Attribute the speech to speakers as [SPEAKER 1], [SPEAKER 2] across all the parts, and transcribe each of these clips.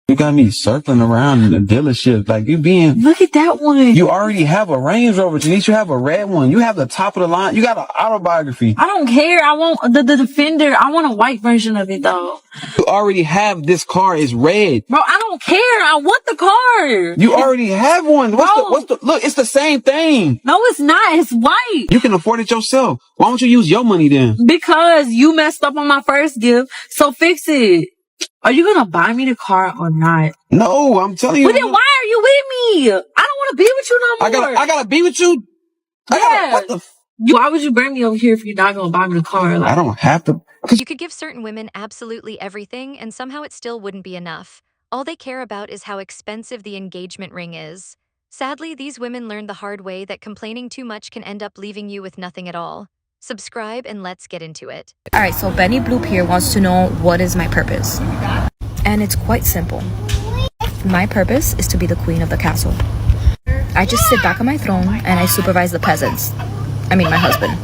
[SPEAKER 1] You got me circling around in the dealership. Like,
[SPEAKER 2] Look at that one.
[SPEAKER 1] You already have a Range Rover, Janice. You have a red one. You have the top of the line. You got an autobiography.
[SPEAKER 2] I don't care. I want the Defender. I want a white version of it, though.
[SPEAKER 1] You already have this car. It's red.
[SPEAKER 2] Bro, I don't care. I want the car.
[SPEAKER 1] You already have one. Look, it's the same thing.
[SPEAKER 2] No, it's not. It's white.
[SPEAKER 1] You can afford it yourself. Why don't you use your money then?
[SPEAKER 2] Because you messed up on my first gift. So fix it. Are you gonna buy me the car or not?
[SPEAKER 1] No, I'm telling you.
[SPEAKER 2] But then why are you with me? I don't want to be with you no more.
[SPEAKER 1] I gotta be with you.
[SPEAKER 2] Why would you bring me over here if you're not gonna buy me the car?
[SPEAKER 1] I don't have to.
[SPEAKER 3] You could give certain women absolutely everything, and somehow it still wouldn't be enough. All they care about is how expensive the engagement ring is. Sadly, these women learned the hard way that complaining too much can end up leaving you with nothing at all. Subscribe and let's get into it.
[SPEAKER 4] Alright, so Benny Bloop here wants to know what is my purpose. And it's quite simple. My purpose is to be the queen of the castle. I just sit back on my throne and I supervise the peasants. I mean, my husband.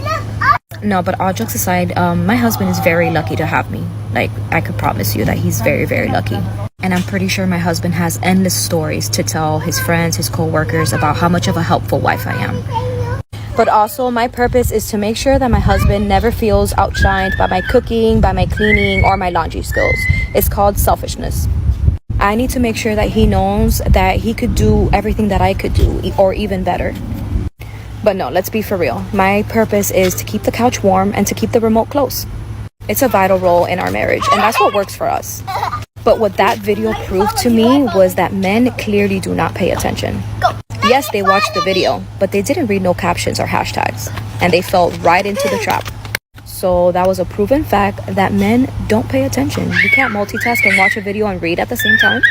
[SPEAKER 4] No, but all jokes aside, my husband is very lucky to have me. Like, I could promise you that he's very, very lucky. And I'm pretty sure my husband has endless stories to tell his friends, his co-workers about how much of a helpful wife I am. But also, my purpose is to make sure that my husband never feels outshined by my cooking, by my cleaning, or my laundry skills. It's called selfishness. I need to make sure that he knows that he could do everything that I could do, or even better. But no, let's be for real. My purpose is to keep the couch warm and to keep the remote close. It's a vital role in our marriage, and that's what works for us. But what that video proved to me was that men clearly do not pay attention. Yes, they watched the video, but they didn't read no captions or hashtags, and they fell right into the trap. So that was a proven fact that men don't pay attention. You can't multitask and watch a video and read at the same time.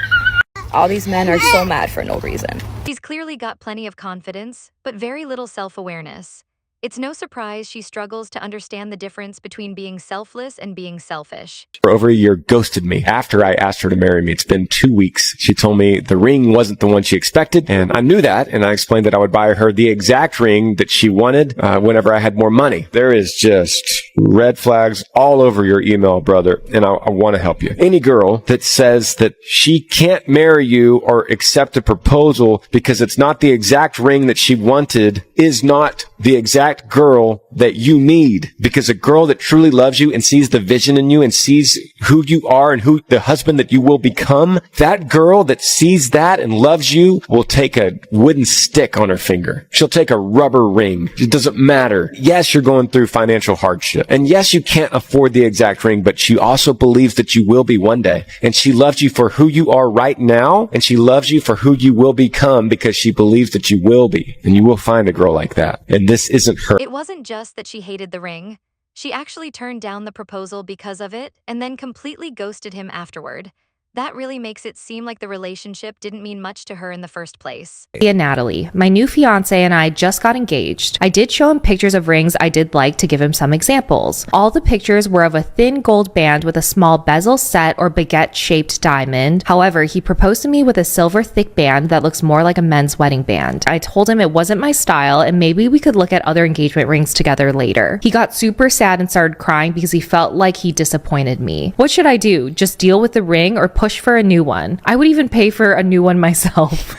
[SPEAKER 4] All these men are so mad for no reason.
[SPEAKER 3] She's clearly got plenty of confidence, but very little self-awareness. It's no surprise she struggles to understand the difference between being selfless and being selfish.
[SPEAKER 5] For over a year, ghosted me after I asked her to marry me. It's been 2 weeks. She told me the ring wasn't the one she expected, and I knew that, and I explained that I would buy her the exact ring that she wanted whenever I had more money. There is just red flags all over your email, brother, and I want to help you. Any girl that says that she can't marry you or accept a proposal because it's not the exact ring that she wanted is not the exact girl that you need, because a girl that truly loves you and sees the vision in you and sees who you are and who the husband that you will become, that girl that sees that and loves you will take a wooden stick on her finger. She'll take a rubber ring. It doesn't matter. Yes, you're going through financial hardship, and yes, you can't afford the exact ring, but she also believes that you will be one day, and she loves you for who you are right now, and she loves you for who you will become because she believes that you will be, and you will find a girl like that. And this isn't her.
[SPEAKER 3] It wasn't just that she hated the ring. She actually turned down the proposal because of it and then completely ghosted him afterward. That really makes it seem like the relationship didn't mean much to her in the first place.
[SPEAKER 6] Yeah, Natalie, my new fiance and I just got engaged. I did show him pictures of rings I did like to give him some examples. All the pictures were of a thin gold band with a small bezel set or baguette-shaped diamond. However, he proposed to me with a silver thick band that looks more like a men's wedding band. I told him it wasn't my style and maybe we could look at other engagement rings together later. He got super sad and started crying because he felt like he disappointed me. What should I do? Just deal with the ring or push for a new one? I would even pay for a new one myself.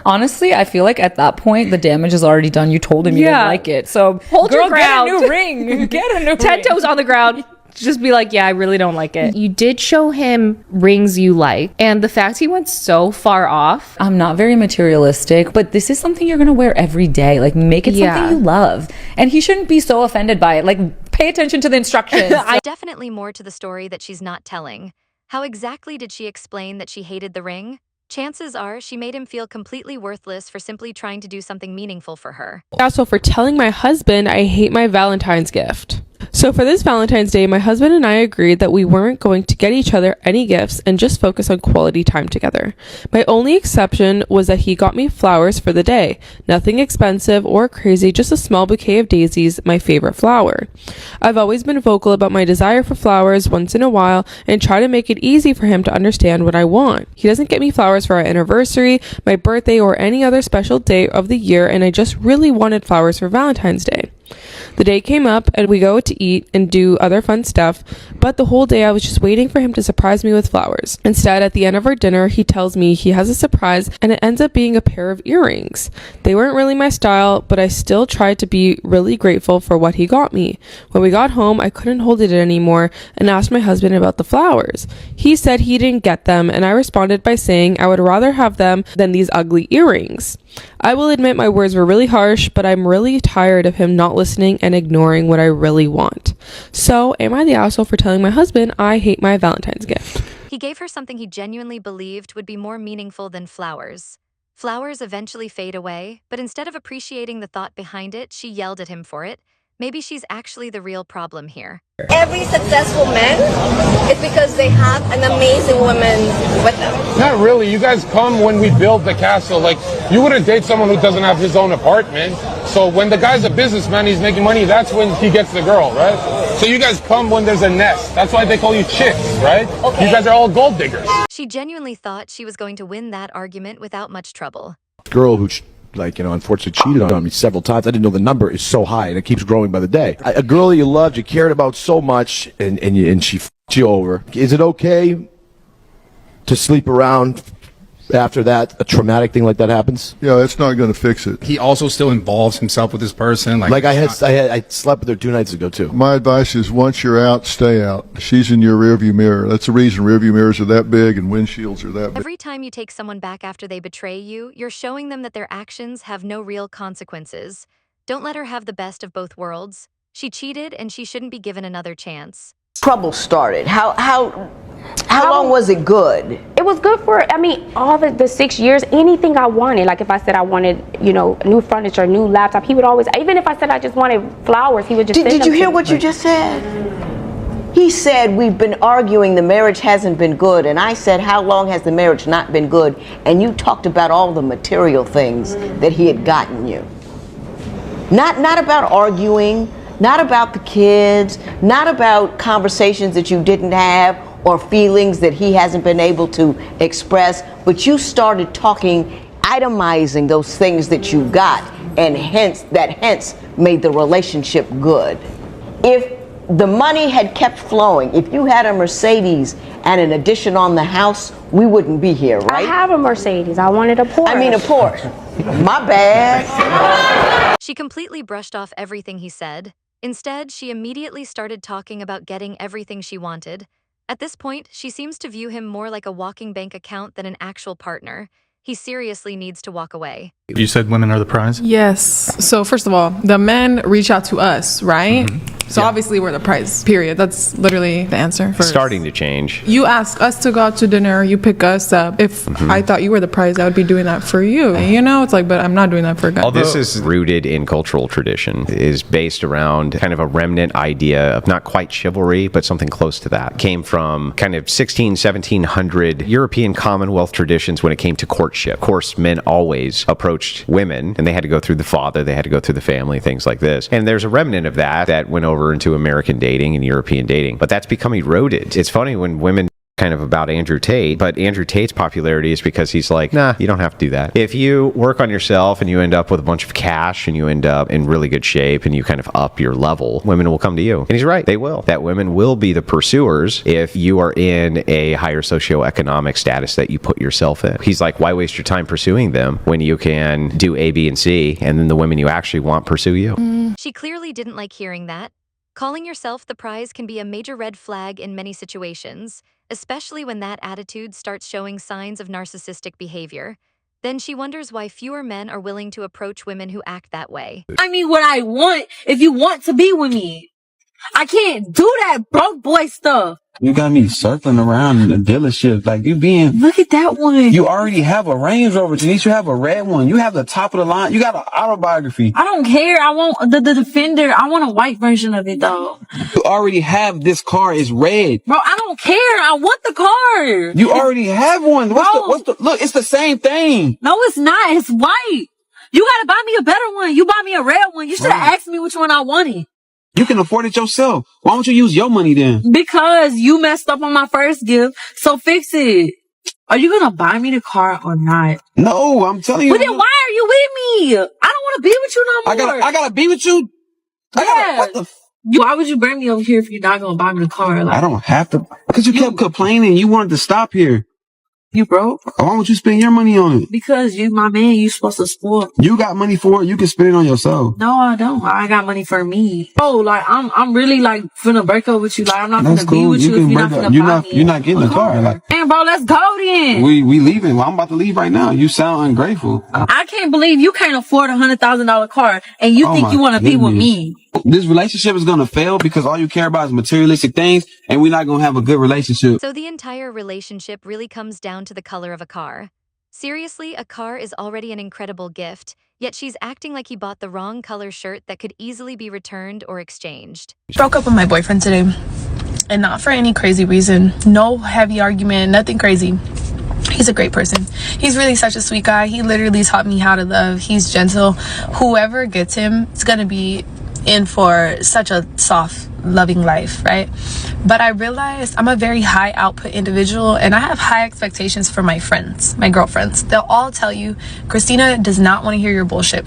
[SPEAKER 7] Honestly, I feel like at that point the damage is already done. You told him you didn't like it, so
[SPEAKER 6] hold your ground.
[SPEAKER 7] Get a new ring. Get a new
[SPEAKER 6] 10 toes on the ground. Just be like, yeah, I really don't like it. You did show him rings you like, and the fact he went so far off.
[SPEAKER 7] I'm not very materialistic, but this is something you're gonna wear every day. Like, make it something you love, and he shouldn't be so offended by it. Like, pay attention to the instructions.
[SPEAKER 3] There's definitely more to the story that she's not telling. How exactly did she explain that she hated the ring? Chances are she made him feel completely worthless for simply trying to do something meaningful for her.
[SPEAKER 8] Also, for telling my husband I hate my Valentine's gift. So for this Valentine's Day, my husband and I agreed that we weren't going to get each other any gifts and just focus on quality time together. My only exception was that he got me flowers for the day. Nothing expensive or crazy, just a small bouquet of daisies, my favorite flower. I've always been vocal about my desire for flowers once in a while and try to make it easy for him to understand what I want. He doesn't get me flowers for our anniversary, my birthday, or any other special day of the year, and I just really wanted flowers for Valentine's Day. The day came up and we go to eat and do other fun stuff, but the whole day I was just waiting for him to surprise me with flowers. Instead, at the end of our dinner, he tells me he has a surprise and it ends up being a pair of earrings. They weren't really my style, but I still tried to be really grateful for what he got me. When we got home, I couldn't hold it anymore and asked my husband about the flowers. He said he didn't get them, and I responded by saying I would rather have them than these ugly earrings. I will admit my words were really harsh, but I'm really tired of him not listening and ignoring what I really want. So, am I the asshole for telling my husband I hate my Valentine's gift?
[SPEAKER 3] He gave her something he genuinely believed would be more meaningful than flowers. Flowers eventually fade away, but instead of appreciating the thought behind it, she yelled at him for it. Maybe she's actually the real problem here.
[SPEAKER 9] Every successful man is because they have an amazing woman with them.
[SPEAKER 10] Not really. You guys come when we build the castle. Like, you wouldn't date someone who doesn't have his own apartment. So when the guy's a businessman, he's making money, that's when he gets the girl, right? So you guys come when there's a nest. That's why they call you chicks, right? Okay. You guys are all gold diggers.
[SPEAKER 3] She genuinely thought she was going to win that argument without much trouble.
[SPEAKER 11] Girl who unfortunately cheated on me several times. I didn't know the number is so high, and it keeps growing by the day. A girl that you loved, you cared about so much, and she f***ed you over. Is it okay to sleep around after that, a traumatic thing like that happens?
[SPEAKER 12] Yeah, that's not going to fix it.
[SPEAKER 13] He also still involves himself with this person.
[SPEAKER 11] I slept with her 2 nights ago too.
[SPEAKER 12] My advice is once you're out, stay out. She's in your rearview mirror. That's the reason rearview mirrors are that big and windshields are that big.
[SPEAKER 3] Every time you take someone back after they betray you, you're showing them that their actions have no real consequences. Don't let her have the best of both worlds. She cheated and she shouldn't be given another chance.
[SPEAKER 14] Trouble started. How long was it good?
[SPEAKER 15] It was good for, all the 6 years, anything I wanted. Like if I said I wanted, new furniture, new laptop, he would always, even if I said I just wanted flowers, he would just
[SPEAKER 14] Did you hear what you just said? He said, we've been arguing, the marriage hasn't been good. And I said, how long has the marriage not been good? And you talked about all the material things that he had gotten you. Not about arguing, not about the kids, not about conversations that you didn't have or feelings that he hasn't been able to express, but you started talking, itemizing those things that you got, and hence made the relationship good. If the money had kept flowing, if you had a Mercedes and an addition on the house, we wouldn't be here, right?
[SPEAKER 15] I have a Mercedes. I wanted a Porsche.
[SPEAKER 14] A Porsche. My bad.
[SPEAKER 3] She completely brushed off everything he said. Instead, she immediately started talking about getting everything she wanted. At this point, she seems to view him more like a walking bank account than an actual partner. He seriously needs to walk away.
[SPEAKER 13] You said women are the prize?
[SPEAKER 16] Yes. So first of all, the men reach out to us, right? So obviously we're the prize, period. That's literally the answer. First.
[SPEAKER 17] Starting to change.
[SPEAKER 16] You ask us to go out to dinner, you pick us up. If I thought you were the prize, I would be doing that for you. It's like, but I'm not doing that for a guy.
[SPEAKER 17] This is rooted in cultural tradition, is based around kind of a remnant idea of not quite chivalry, but something close to that. Came from kind of 1700 European Commonwealth traditions when it came to courtship. Of course, men always approached women, and they had to go through the father, they had to go through the family, things like this. And there's a remnant of that went over into American dating and European dating, but that's become eroded. It's funny when women kind of about Andrew Tate, but Andrew Tate's popularity is because he's like, nah, you don't have to do that. If you work on yourself and you end up with a bunch of cash and you end up in really good shape and you kind of up your level, women will come to you. And he's right, they will. That women will be the pursuers if you are in a higher socioeconomic status that you put yourself in. He's like, why waste your time pursuing them when you can do A, B, and C, and then the women you actually want pursue you?
[SPEAKER 3] She clearly didn't like hearing that. Calling yourself the prize can be a major red flag in many situations, especially when that attitude starts showing signs of narcissistic behavior. Then she wonders why fewer men are willing to approach women who act that way.
[SPEAKER 2] What I want, if you want to be with me, I can't do that broke boy stuff.
[SPEAKER 1] You got me circling around in the dealership like you being...
[SPEAKER 2] Look at that one.
[SPEAKER 1] You already have a Range Rover, Denise. You have a red one. You have the top of the line. You got an autobiography.
[SPEAKER 2] I don't care. I want the Defender. I want a white version of it, though.
[SPEAKER 1] You already have this car. It's red.
[SPEAKER 2] Bro, I don't care. I want the car.
[SPEAKER 1] You already have one. Look, it's the same thing.
[SPEAKER 2] No, it's not. It's white. You gotta buy me a better one. You bought me a red one. You should have asked me which one I wanted.
[SPEAKER 1] You can afford it yourself. Why don't you use your money then?
[SPEAKER 2] Because you messed up on my first gift, so fix it. Are you gonna buy me the car or not?
[SPEAKER 1] No, I'm telling you.
[SPEAKER 2] But then why are you with me? I don't want to be with you no more.
[SPEAKER 1] I gotta be with you?
[SPEAKER 2] Yeah. Why would you bring me over here if you're not gonna buy me the car? Like,
[SPEAKER 1] I don't have to. Because you kept complaining. You wanted to stop here.
[SPEAKER 2] You broke?
[SPEAKER 1] Why would you spend your money on it?
[SPEAKER 2] Because you my man, you supposed to spoil.
[SPEAKER 1] You got money for it. You can spend it on yourself.
[SPEAKER 2] No, I don't. I got money for me. Oh, like I'm really like finna break up with you. Like I'm not
[SPEAKER 1] That's
[SPEAKER 2] finna be
[SPEAKER 1] cool.
[SPEAKER 2] with you if you're not finna buy me.
[SPEAKER 1] You're not getting the car. Like,
[SPEAKER 2] man, bro, let's go then.
[SPEAKER 1] we leaving. Well, I'm about to leave right now. You sound ungrateful.
[SPEAKER 2] I can't believe you can't afford $100,000 car and you think you want to be with me.
[SPEAKER 1] This relationship is gonna fail because all you care about is materialistic things, and we're not gonna have a good relationship.
[SPEAKER 3] So the entire relationship really comes down to the color of a car. Seriously, a car is already an incredible gift, yet she's acting like he bought the wrong color shirt that could easily be returned or exchanged.
[SPEAKER 18] Broke up with my boyfriend today, and not for any crazy reason. No heavy argument, nothing crazy. He's a great person. He's really such a sweet guy. He literally taught me how to love. He's gentle. Whoever gets him is gonna be in for such a soft, loving life, right? But I realized I'm a very high output individual, and I have high expectations for my friends, my girlfriends. They'll all tell you, Christina does not want to hear your bullshit.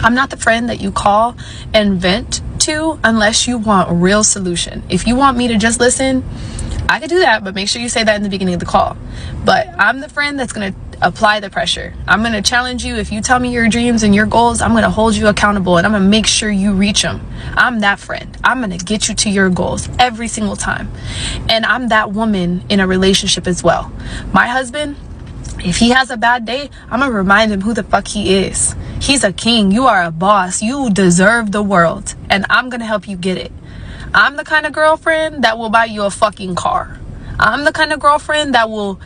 [SPEAKER 18] I'm not the friend that you call and vent to unless you want a real solution. If you want me to just listen, I could do that, but make sure you say that in the beginning of the call. But I'm the friend that's going to apply the pressure. I'm going to challenge you. If you tell me your dreams and your goals, I'm going to hold you accountable, and I'm going to make sure you reach them. I'm that friend. I'm going to get you to your goals every single time. And I'm that woman in a relationship as well. My husband, if he has a bad day, I'm going to remind him who the fuck he is. He's a king. You are a boss. You deserve the world, and I'm going to help you get it. I'm the kind of girlfriend that will buy you a fucking car. I'm the kind of girlfriend that will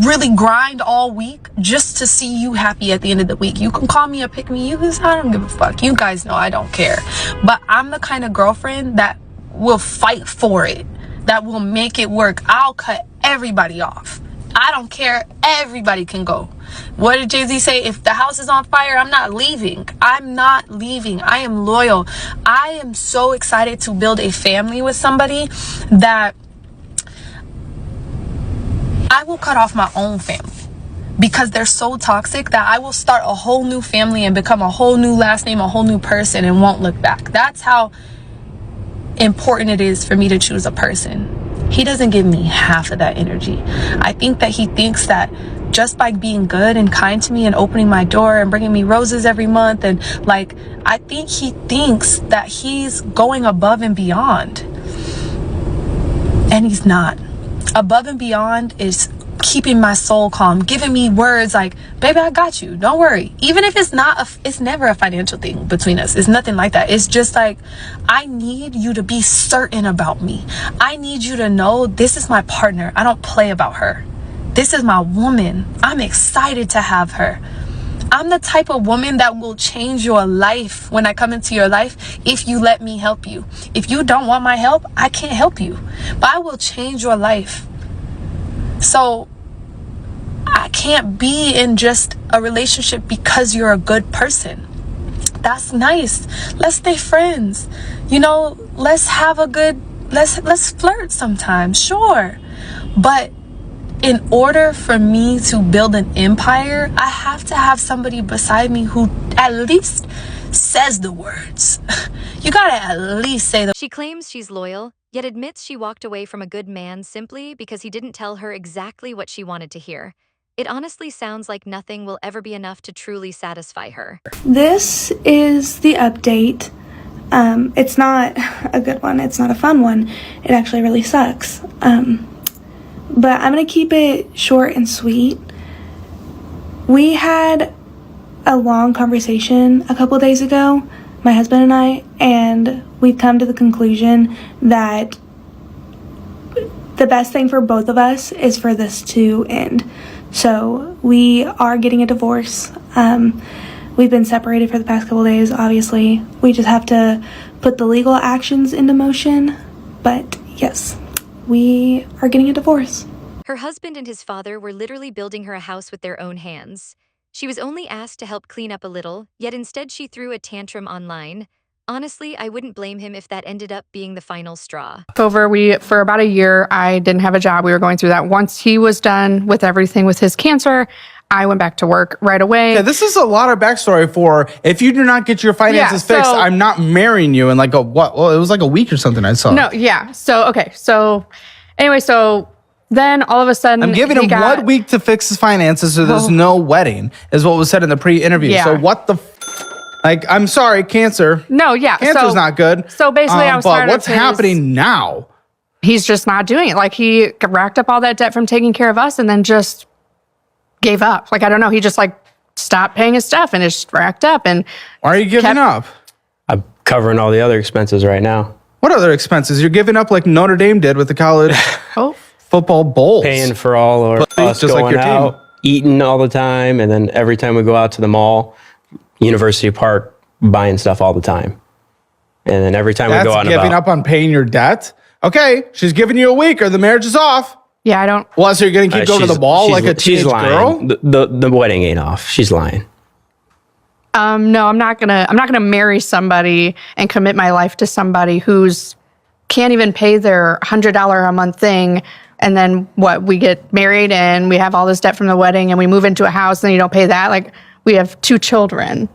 [SPEAKER 18] really grind all week just to see you happy at the end of the week. You can call me a pick-me, I don't give a fuck. You guys know I don't care. But I'm the kind of girlfriend that will fight for it, that will make it work. I'll cut everybody off. I don't care. Everybody can go. What did Jay-Z say? If the house is on fire, I'm not leaving. I'm not leaving. I am loyal. I am so excited to build a family with somebody that I will cut off my own family because they're so toxic that I will start a whole new family and become a whole new last name, a whole new person, and won't look back. That's how important it is for me to choose a person. He doesn't give me half of that energy. I think that he thinks that just by being good and kind to me and opening my door and bringing me roses every month, and like, I think he thinks that he's going above and beyond. And he's not. Above and beyond is keeping my soul calm, giving me words like, baby, I got you, don't worry. Even if it's not it's never a financial thing between us. It's nothing like that. It's just like, I need you to be certain about me. I need you to know this is my partner. I don't play about her. This is my woman. I'm excited to have her. I'm the type of woman that will change your life when I come into your life if you let me help you. If you don't want my help, I can't help you. But I will change your life. So I can't be in just a relationship because you're a good person. That's nice. Let's stay friends. You know, let's have a good, let's flirt sometimes, sure. But in order for me to build an empire, I have to have somebody beside me who at least says the words. You gotta at least say the.
[SPEAKER 3] She claims she's loyal, yet admits she walked away from a good man simply because he didn't tell her exactly what she wanted to hear. It honestly sounds like nothing will ever be enough to truly satisfy her.
[SPEAKER 19] This is the update. It's not a good one. It's not a fun one. It actually really sucks. But I'm going to keep it short and sweet. We had a long conversation a couple days ago, my husband and I, and we've come to the conclusion that the best thing for both of us is for this to end. So we are getting a divorce. We've been separated for the past couple days, obviously. We just have to put the legal actions into motion. But yes, we are getting a divorce.
[SPEAKER 3] Her husband and his father were literally building her a house with their own hands. She was only asked to help clean up a little, yet instead she threw a tantrum online. Honestly, I wouldn't blame him if that ended up being the final straw.
[SPEAKER 20] For about a year, I didn't have a job. We were going through that. Once he was done with everything with his cancer,
[SPEAKER 18] I went back to work right away.
[SPEAKER 20] Yeah, this is a lot of backstory for if you do not get your finances fixed, I'm not marrying you in like a what? Well, it was like a week or something I saw.
[SPEAKER 18] No, yeah. So, okay. So, anyway, so then all of a sudden,
[SPEAKER 20] I'm giving him 1 week to fix his finances so there's no wedding, is what was said in the pre-interview.
[SPEAKER 18] Yeah.
[SPEAKER 20] So what the like, I'm sorry, cancer.
[SPEAKER 18] No, yeah.
[SPEAKER 20] Cancer's not good.
[SPEAKER 18] So basically, I was tired
[SPEAKER 20] but what's
[SPEAKER 18] of his-
[SPEAKER 20] happening now?
[SPEAKER 18] He's just not doing it. Like, he racked up all that debt from taking care of us and then just gave up. Like, I don't know. He just like stopped paying his stuff and it's racked up. And
[SPEAKER 20] why are you giving up?
[SPEAKER 21] I'm covering all the other expenses right now.
[SPEAKER 20] What other expenses? You're giving up like Notre Dame did with the college football bowls.
[SPEAKER 21] Paying for all our us
[SPEAKER 20] just
[SPEAKER 21] going
[SPEAKER 20] like your
[SPEAKER 21] out,
[SPEAKER 20] team.
[SPEAKER 21] eating all the time, and then every time we go out to the mall, University Park, buying stuff all the time. And then every time we go out and
[SPEAKER 20] giving
[SPEAKER 21] about.
[SPEAKER 20] up on paying your debt? Okay, she's giving you a week or the marriage is off.
[SPEAKER 18] Yeah, I don't.
[SPEAKER 20] Well, so you're going to keep going to the ball like a teenage girl?
[SPEAKER 21] The wedding ain't off. She's lying.
[SPEAKER 18] No, I'm not gonna marry somebody and commit my life to somebody who's can't even pay their $100 a month thing. And then we get married and we have all this debt from the wedding and we move into a house and you don't pay that. Like, we have 2 children.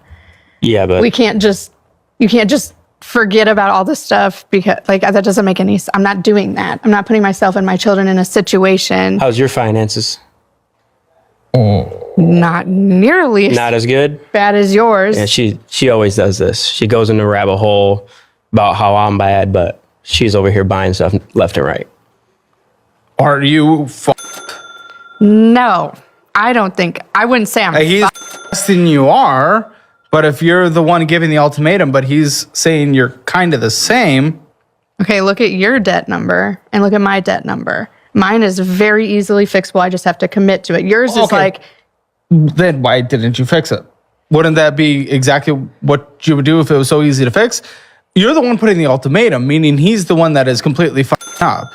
[SPEAKER 21] Yeah, but
[SPEAKER 18] You can't just forget about all this stuff because like that doesn't make any sense. I'm not doing that. I'm not putting myself and my children in a situation.
[SPEAKER 21] How's your finances?
[SPEAKER 18] Not nearly
[SPEAKER 21] Not as good?
[SPEAKER 18] bad as yours.
[SPEAKER 21] Yeah, she always does this. She goes in the rabbit hole about how I'm bad, but she's over here buying stuff left and right.
[SPEAKER 20] Are you
[SPEAKER 18] No, I don't think. I wouldn't say I'm.
[SPEAKER 20] He's less than you are, but if you're the one giving the ultimatum, but he's saying you're kind of the same.
[SPEAKER 18] Okay, look at your debt number and look at my debt number. Mine is very easily fixable. I just have to commit to it. Yours is like.
[SPEAKER 20] Then why didn't you fix it? Wouldn't that be exactly what you would do if it was so easy to fix? You're the one putting the ultimatum, meaning he's the one that is completely fucked up.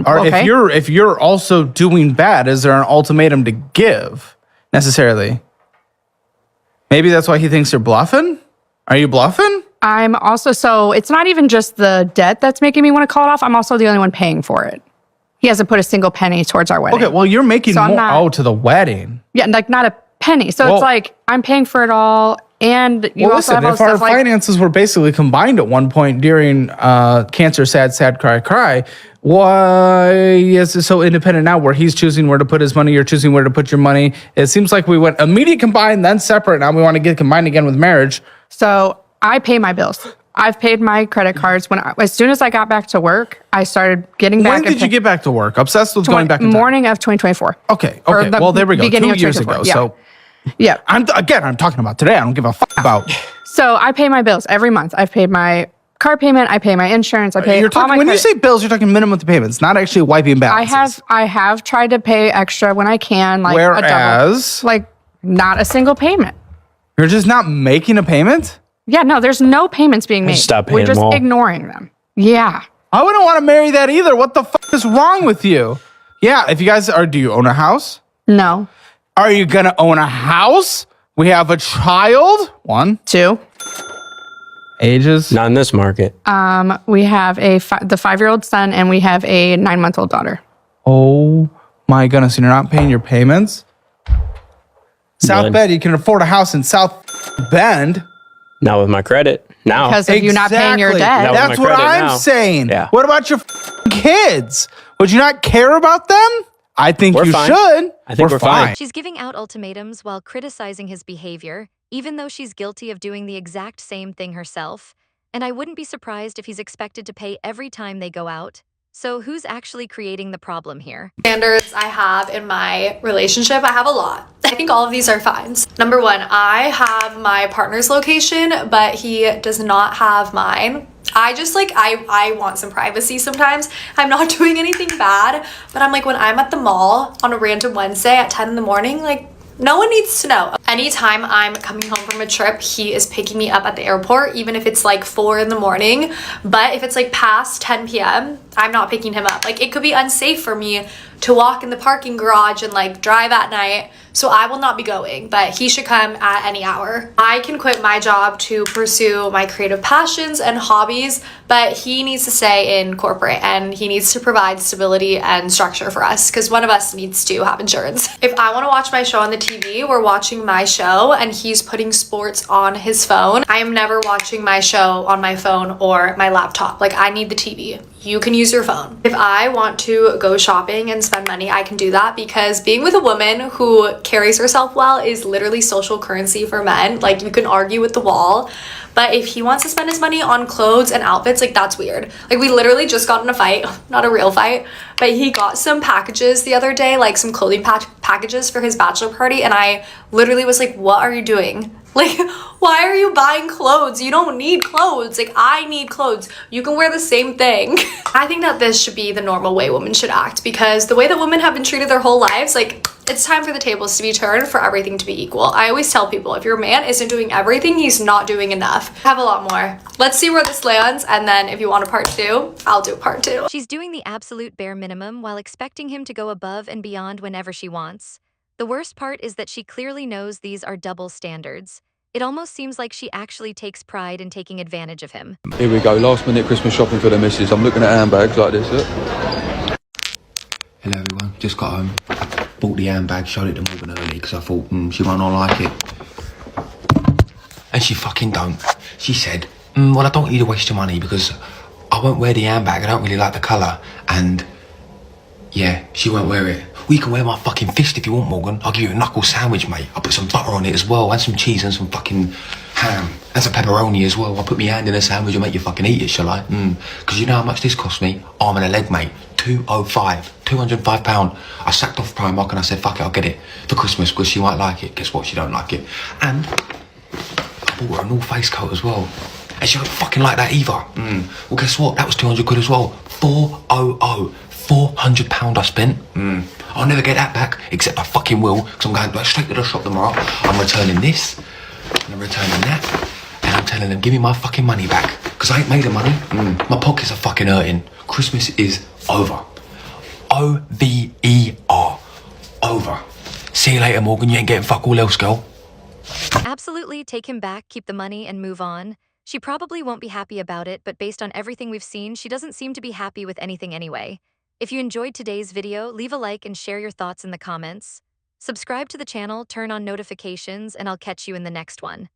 [SPEAKER 20] Or
[SPEAKER 18] okay.
[SPEAKER 20] if you're also doing bad, is there an ultimatum to give necessarily? Maybe that's why he thinks you're bluffing. Are you bluffing?
[SPEAKER 18] I'm also, so it's not even just the debt that's making me want to call it off. I'm also the only one paying for it. He hasn't put a single penny towards our wedding.
[SPEAKER 20] Okay, well, you're making
[SPEAKER 18] So I'm
[SPEAKER 20] more
[SPEAKER 18] not-
[SPEAKER 20] to the wedding.
[SPEAKER 18] Yeah, like not a penny. So
[SPEAKER 20] Well-
[SPEAKER 18] it's like I'm paying for it all, and you
[SPEAKER 20] Well,
[SPEAKER 18] also
[SPEAKER 20] listen,
[SPEAKER 18] have all
[SPEAKER 20] if our
[SPEAKER 18] stuff like.
[SPEAKER 20] finances were basically combined at one point during cancer, sad, cry, why is it so independent now where he's choosing where to put his money, you're choosing where to put your money? It seems like we went immediate combined, then separate. Now we want to get combined again with marriage.
[SPEAKER 18] So I pay my bills. I've paid my credit cards. As soon as I got back to work, I started getting back.
[SPEAKER 20] When did you get back to work? Obsessed with going back in time.
[SPEAKER 18] Morning of 2024.
[SPEAKER 20] Okay.
[SPEAKER 18] Or the
[SPEAKER 20] Well, there we go. 2
[SPEAKER 18] beginning of
[SPEAKER 20] years ago.
[SPEAKER 18] 2024,
[SPEAKER 20] So
[SPEAKER 18] yeah.
[SPEAKER 20] I'm talking about today. I don't give a fuck about.
[SPEAKER 18] So I pay my bills every month. I've paid my car payment. I pay my insurance. I pay
[SPEAKER 20] You're
[SPEAKER 18] all
[SPEAKER 20] talking,
[SPEAKER 18] my
[SPEAKER 20] when you
[SPEAKER 18] credit.
[SPEAKER 20] say bills, you're talking minimum payments, not actually wiping balances.
[SPEAKER 18] I have tried to pay extra when I can, like a
[SPEAKER 20] Whereas?
[SPEAKER 18] double, like not a single payment.
[SPEAKER 20] You're just not making a payment?
[SPEAKER 18] Yeah, no, there's no payments being made.
[SPEAKER 20] Stop paying
[SPEAKER 18] We're just
[SPEAKER 20] them all.
[SPEAKER 18] ignoring them. Yeah.
[SPEAKER 20] I wouldn't want to marry that either. What the fuck is wrong with you? Yeah, if you guys do you own a house?
[SPEAKER 18] No.
[SPEAKER 20] Are you going to own a house? We have a child? 1.
[SPEAKER 18] 2.
[SPEAKER 20] Ages?
[SPEAKER 21] Not in this market.
[SPEAKER 18] We have the 5-year-old son and we have a 9-month-old daughter.
[SPEAKER 20] Oh my goodness, and you're not paying your payments? South
[SPEAKER 21] None.
[SPEAKER 20] Bend, you can afford a house in South Bend.
[SPEAKER 21] Not with my credit. Now.
[SPEAKER 18] Because of you not paying your debt.
[SPEAKER 21] Not with
[SPEAKER 20] That's
[SPEAKER 21] my
[SPEAKER 20] what
[SPEAKER 21] credit
[SPEAKER 20] I'm
[SPEAKER 21] now.
[SPEAKER 20] saying.
[SPEAKER 21] Yeah.
[SPEAKER 20] What about your kids? Would you not care about them? I think
[SPEAKER 21] We're
[SPEAKER 20] you
[SPEAKER 21] fine.
[SPEAKER 20] should.
[SPEAKER 21] I think we're fine.
[SPEAKER 3] She's giving out ultimatums while criticizing his behavior, even though she's guilty of doing the exact same thing herself. And I wouldn't be surprised if he's expected to pay every time they go out. So who's actually creating the problem here?
[SPEAKER 22] Standards I have in my relationship, I have a lot. I think all of these are fines. Number 1, I have my partner's location, but he does not have mine. I just I want some privacy sometimes. I'm not doing anything bad, but I'm like, when I'm at the mall on a random Wednesday at 10 in the morning, like, no one needs to know. Anytime I'm coming home from a trip, he is picking me up at the airport, even if it's like 4 in the morning. But if it's like past 10 p.m., I'm not picking him up. Like, it could be unsafe for me to walk in the parking garage and like drive at night. So I will not be going, but he should come at any hour. I can quit my job to pursue my creative passions and hobbies, but he needs to stay in corporate and he needs to provide stability and structure for us because one of us needs to have insurance. If I want to watch my show on the TV, we're watching my show and he's putting sports on his phone. I am never watching my show on my phone or my laptop. Like, I need the TV. You can use your phone. If I want to go shopping and spend money, I can do that because being with a woman who carries herself well is literally social currency for men. Like, you can argue with the wall, but if he wants to spend his money on clothes and outfits, like, that's weird. Like, we literally just got in a fight, not a real fight, but he got some packages the other day, like some clothing packages for his bachelor party, and I literally was like, what are you doing? Like, why are you buying clothes? You don't need clothes. Like, I need clothes. You can wear the same thing. I think that this should be the normal way women should act because the way that women have been treated their whole lives, like, it's time for the tables to be turned for everything to be equal. I always tell people, if your man isn't doing everything, he's not doing enough. I have a lot more. Let's see where this lands, and then if you want a part 2, I'll do part 2.
[SPEAKER 3] She's doing the absolute bare minimum while expecting him to go above and beyond whenever she wants. The worst part is that she clearly knows these are double standards. It almost seems like she actually takes pride in taking advantage of him.
[SPEAKER 4] Here we go, last minute Christmas shopping for the missus. I'm looking at handbags like this, look.
[SPEAKER 5] Hello everyone, just got home. Bought the handbag, showed it to Morgan early because I thought, she might not like it. And she fucking don't. She said, well, I don't want you to waste your money because I won't wear the handbag, I don't really like the colour. And yeah, she won't wear it. Well, you can wear my fucking fist if you want, Morgan. I'll give you a knuckle sandwich, mate. I'll put some butter on it as well, and some cheese and some fucking ham. And some pepperoni as well. I'll put my hand in a sandwich and make you fucking eat it, shall I? Because you know how much this cost me? Arm and a leg, mate. £205. I sacked off Primark and I said, fuck it, I'll get it for Christmas because she might like it. Guess what? She don't like it. And I bought her a North Face coat as well. And she don't fucking like that either. Well, guess what? That was 200 quid as well. 400. £400 I spent. I'll never get that back, except I fucking will, because I'm going straight to the shop tomorrow. I'm returning this, and I'm returning that, and I'm telling them, give me my fucking money back, because I ain't made the money. My pockets are fucking hurting. Christmas is over. O-V-E-R. Over. See you later, Morgan. You ain't getting fuck all else, girl.
[SPEAKER 3] Absolutely take him back, keep the money, and move on. She probably won't be happy about it, but based on everything we've seen, she doesn't seem to be happy with anything anyway. If you enjoyed today's video, leave a like and share your thoughts in the comments. Subscribe to the channel, turn on notifications, and I'll catch you in the next one.